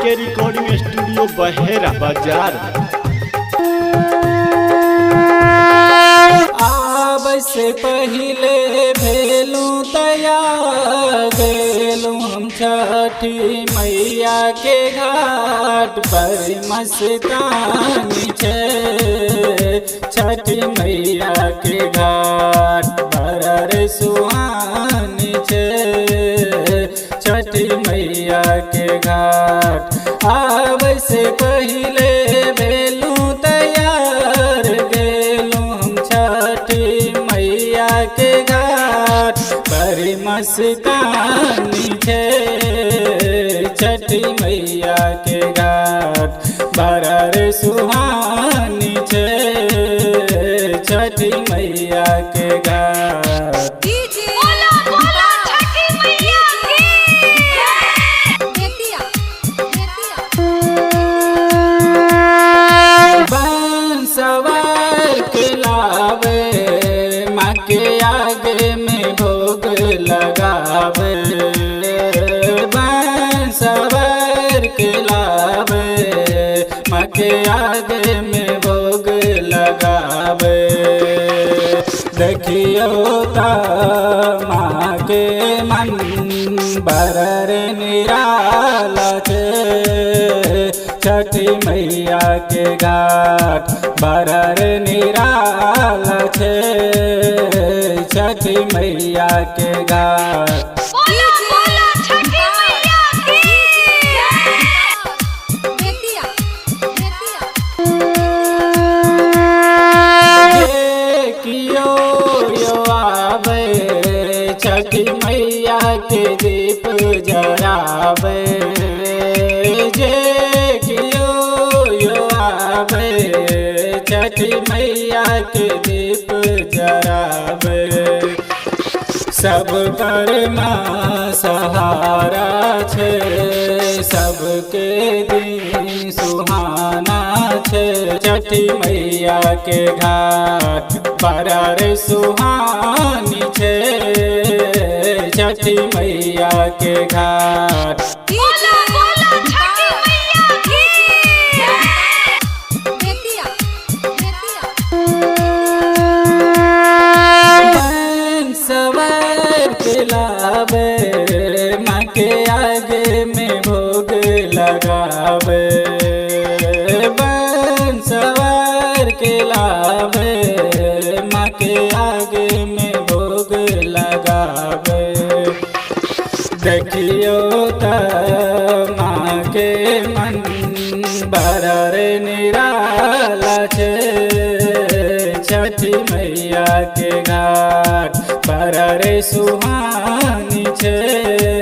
के recording studio बहेरा बाजार। आब से पहले भेलू तैयार गेलू हम छठी मैया के घाट पर मस्तानी छे। छठी मैया के घाट पर सुहानी छे। छठी मैया के घाट आब से पहले भेलू तैयार गेलू हम छठी मैया के घाट बड़ी मस्तानी छे। छठी मैया के घाट बड़ा सुहानी छे। छठी मैया के घाट सवार के लावे माँ के आगे में भोग लगावे। सवार के लावे माँ के आगे में भोग लगावे। देखियो ता माँ के मन बरर निराला छे। छठी मैया के घाट बरर निराला छे। छठी मैया के घाट छठी मैया के दीप जरावे। जे कियो यो आवे छठी मैया के दीप जरावे। सब कर्मा सहारा छे सबके दिन सुहाना छे। छठी मैया के घाट बड़ा सुहानी छे। छठी मैया के घाट सवार के लावे माँ के आगे में भोग लगावे। सवार के लावे माँ के आगे में भोग लगावे। देखियो ता माँ के मन बरर निराला छे। छठी मैया के घाट बरर सुहानी छे।